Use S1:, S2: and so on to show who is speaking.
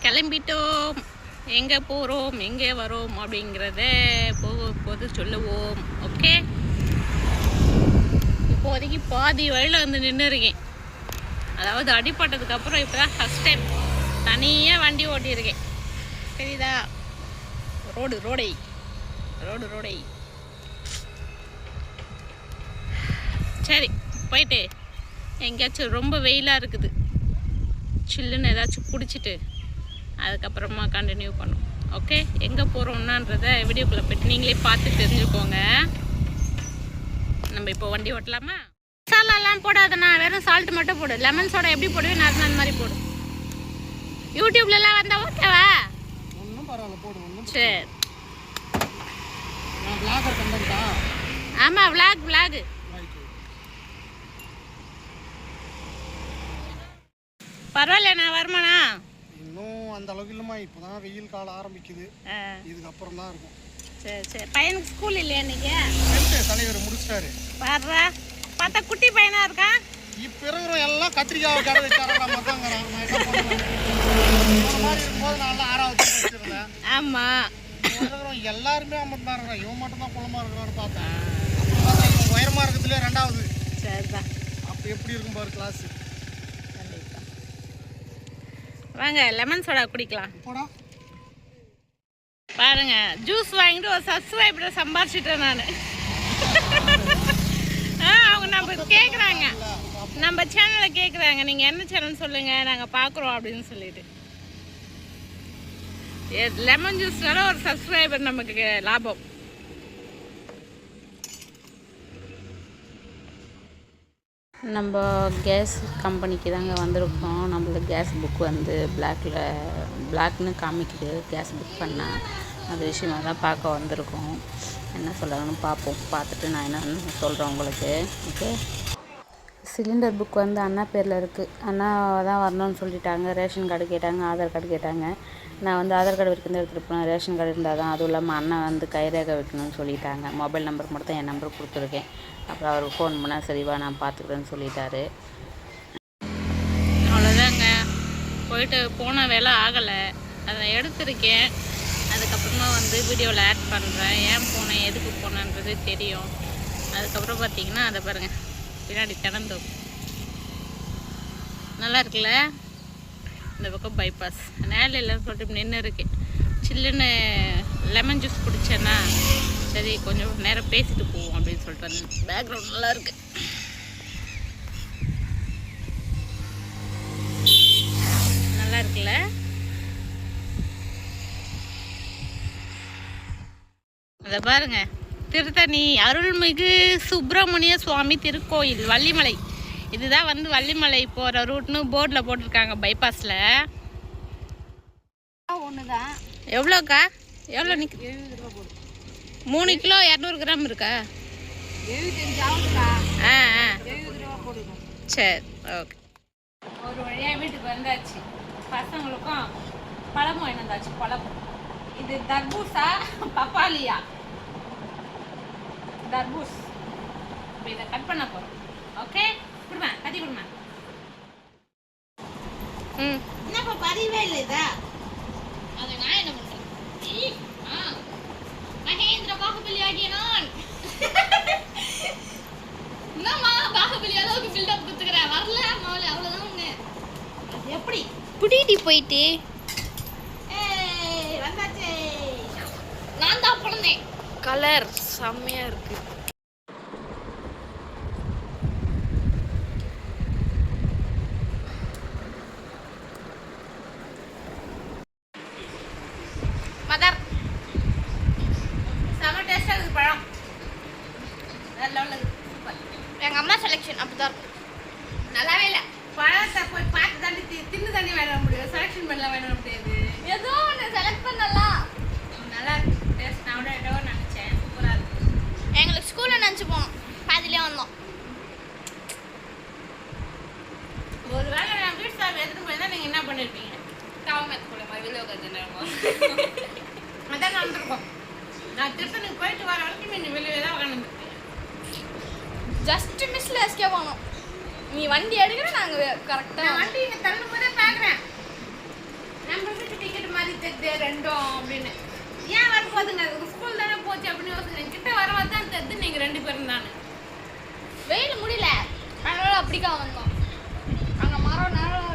S1: கிளம்பிட்டோம். எங்கே போகிறோம், எங்கே வரோம் அப்படிங்கிறத போது சொல்லுவோம். ஓகே, இப்போதைக்கு பாதி வழியில் வந்து நின்று இருக்கேன். அதாவது அடிப்பட்டதுக்கப்புறம் இப்போ தான் ஃபஸ்ட் டைம் தனியாக வண்டி ஓட்டியிருக்கேன். சரிதா? ரோடை சரி, போயிட்டு எங்கேயாச்சும் ரொம்ப வெயிலாக இருக்குது, சில்லுன்னு ஏதாச்சும் குடிச்சிட்டு அதுக்கப்புறமா கண்டினியூ பண்ணும். ஓகே, எங்கே போகிறோம்னான்றதை வீடியோக்குள்ளே போய்ட்டு நீங்களே பார்த்து தெரிஞ்சுக்கோங்க. நம்ம இப்போ வண்டி ஓட்டலாமா? மசாலாலாம் போடாதண்ணா, வெறும் சால்ட் மட்டும் போடு. லெமன் சோடா எப்படி போடுவேன் நான் அந்த மாதிரி போடு. யூடியூப்லலாம் வந்தால் ஓகேவா?
S2: ஒன்றும் பரவாயில்ல, போடு. ஒன்றும்
S1: சரி. ஆமாம், விளாக் பரவாயில்ல. நான் வருமானா
S2: இன்னும் அந்த அளவுக்கு இல்லைம்மா. இப்போ தான் வெயில் காலம் ஆரம்பிக்குது, இதுக்கப்புறம் தான் இருக்கும்.
S1: சரி. பையனுக்கு ஸ்கூல் இல்லையா இன்னைக்கு?
S2: தலைவர் முடிச்சிட்டாரு.
S1: பாடுறா, பார்த்தா குட்டி பையனா இருக்கான்.
S2: இப்போ இருக்கிற எல்லாம் கத்திரிக்காவை கடை வச்சாரா மொத்தங்கிறான். மாதிரி இருக்கும்போது நான் 6வது வச்சிருந்தேன்.
S1: ஆமாம்,
S2: எல்லாருமே அம்மன் தான் இருக்கிறான். இவன் மட்டும் தான் குளமா இருக்கிறான்னு பார்த்தேன். அப்புறம் பார்த்தா இவன் உயரமாக இருக்கிறதுலே 2வது.
S1: சரிதான்.
S2: அப்போ எப்படி இருக்கும் பாரு கிளாஸ்.
S1: வாங்க லெமன் சோடா குடிக்கலாம்.
S2: போடா
S1: பாருங்க, ஜூஸ் வாங்கிட்டு ஒரு சப்ஸ்கிரைபரை சம்பாதிச்சிட்டேன் நான். அவங்க நம்ம கேட்குறாங்க, நம்ம சேனலை கேட்குறாங்க, நீங்கள் என்ன சேனல் சொல்லுங்கள், நாங்கள் பார்க்குறோம் அப்படின்னு சொல்லிட்டு. லெமன் ஜூஸ்னால ஒரு சப்ஸ்கிரைபர் நமக்கு லாபம். நம்ம கேஸ் கம்பெனிக்கு தாங்க வந்திருக்கோம். நம்மளுக்கு கேஸ் புக் வந்து பிளாக்னு காமிக்குது. கேஸ் புக் பண்ணால் அது விஷயமாக தான் பார்க்க வந்திருக்கோம். என்ன சொல்கிறாங்கன்னு பார்ப்போம். பார்த்துட்டு நான் என்னன்னு சொல்கிறேன் உங்களுக்கு. ஓகே, சிலிண்டர் புக் வந்து அண்ணா பேரில் இருக்குது. அண்ணா தான் வரணும்னு சொல்லிட்டாங்க. ரேஷன் கார்டு கேட்டாங்க, ஆதார் கார்டு கேட்டாங்க. நான் வந்து ஆதார் கார்டு வைக்கிறது எடுத்துகிட்டு போனேன். ரேஷன் கார்டு இருந்தால் தான். அதுவும் இல்லாமல் அண்ணன் வந்து கைரேகை வைக்கணும்னு சொல்லிட்டாங்க. மொபைல் நம்பர் மட்டும் தான் என் நம்பர் கொடுத்துருக்கேன். அப்புறம் அவருக்கு ஃபோன் பண்ணால் சரிவா நான் பார்த்துக்கிறேன்னு சொல்லிட்டாரு. அவ்வளோதாங்க, போயிட்டு போன வேலை ஆகலை, அதை எடுத்திருக்கேன். அதுக்கப்புறமா வந்து வீடியோவில் ஆட் பண்ணுறேன். ஏன் போனேன், எதுக்கு போனேன்றது தெரியும். அதுக்கப்புறம் பார்த்தீங்கன்னா அதை பாருங்கள், பின்னாடி திறந்து நல்லா இருக்குல்ல. இந்த பக்கம் பைபாஸ் நேரில் இல்லைன்னு சொல்லிட்டு நின்று இருக்கேன். சில்லுன்னு லெமன் ஜூஸ் குடித்தேன்னா சரி கொஞ்சம் நேரம் பேசிட்டு போவோம் அப்படின்னு சொல்லிட்டு வந்தேன். பேக்ரவுண்ட் நல்லா இருக்கு, நல்லா இருக்குல்ல. அதை பாருங்க, திருத்தணி அருள்மிகு சுப்பிரமணிய சுவாமி திருக்கோயில் வள்ளிமலை. இதுதான் வந்து வள்ளிமலை போகிற ரூட்னு போர்டில் போட்டிருக்காங்க பைபாஸில். ஒன்று தான். எவ்வளோக்கா? எவ்வளோ நிற்கு? 70 ரூபா போடு. 3 கிலோ 200 கிராம் இருக்கா? 75 ஆகுதுக்கா. 70 ரூபா போடுங்க. சரி, ஓகே. ஒரு வழியாக வீட்டுக்கு வந்தாச்சு. பசங்களுக்கும் பழமும் வாங்கி வந்தாச்சு. பழம் இது தர்பூசா பப்பாளியா? தர்பூஸ். இப்போ இதை கட் பண்ண போகிறோம். ஓகே, கொடுமா, கட்டி கொடுமா. என்னப்பா பதிவே இல்லை இதா? அதை நான் என்ன பண்ணுறேன்? மகேந்திர பாகுபலி ஆகிய நான் என்னம்மா பாகுபலி அளவுக்கு பில்டப் கொடுத்துக்கிறேன். வரல மோல, அவ்வளோதான் ஒன்று. அது எப்படி புடிட்டி போயிட்டு வந்தாச்சு. நான் தான் பிறந்தேன். கலர் செம்மையாக இருக்குது. மதர் செம்ம டேஸ்டாக இருக்குது பழம். நல்லா உள்ளது, சூப்பர். எங்கள் அம்மா செலெக்ஷன் அப்படி தான் இருக்கும். நல்லாவே இல்லை. பழத்தை போய் பார்த்து தாண்டி தின்னு தண்ணி வேண முடியும், செலெக்ஷன் பண்ணலாம் வேண முடியாது. ஏதோ ஒன்று செலக்ட் பண்ணலாம். நல்லா இருக்கு டேஸ்ட். நான் விட ஏதோ நினச்சேன், சூப்பராக இருக்குது. எங்களுக்கு ஸ்கூலில் நினச்சி போனோம், பாதிலே வந்தோம். ஒரு வேளை நான் வீட்டு சாப்பிட்டு எடுத்துகிட்டு போயிருந்தா நீங்கள் என்ன பண்ணியிருப்பீங்க? காவமேத்து கூட மாதிரி வெளியே உட்காந்து அதான் நடந்துருக்கோம். நான் திருப்பதிக்கு போயிட்டு வர வரைக்கும் நீ வெளியே தான் உட்காந்துருக்கேன். ஜஸ்ட் மிஸ்ல எஸ்கேப் ஆனோம். நீ வண்டி எடுக்கிற நாங்கள் கரெக்டாக வண்டி இங்கே தள்ளும் போதே பார்க்குறேன். நம்ம வீட்டுக்கு
S3: தெரியுது ரெண்டும் அப்படின்னு. ஏன் வர போதுங்க, ஸ்கூல் தானே போச்சு அப்படின்னு யோசிச்சேன். கிட்ட வர தான் தெரியுது நீங்கள் 2 பேரும் தானே. வெயில் முடியல, அதனால அப்படிக்கா வந்தோம். அங்கே மரம் நேரம்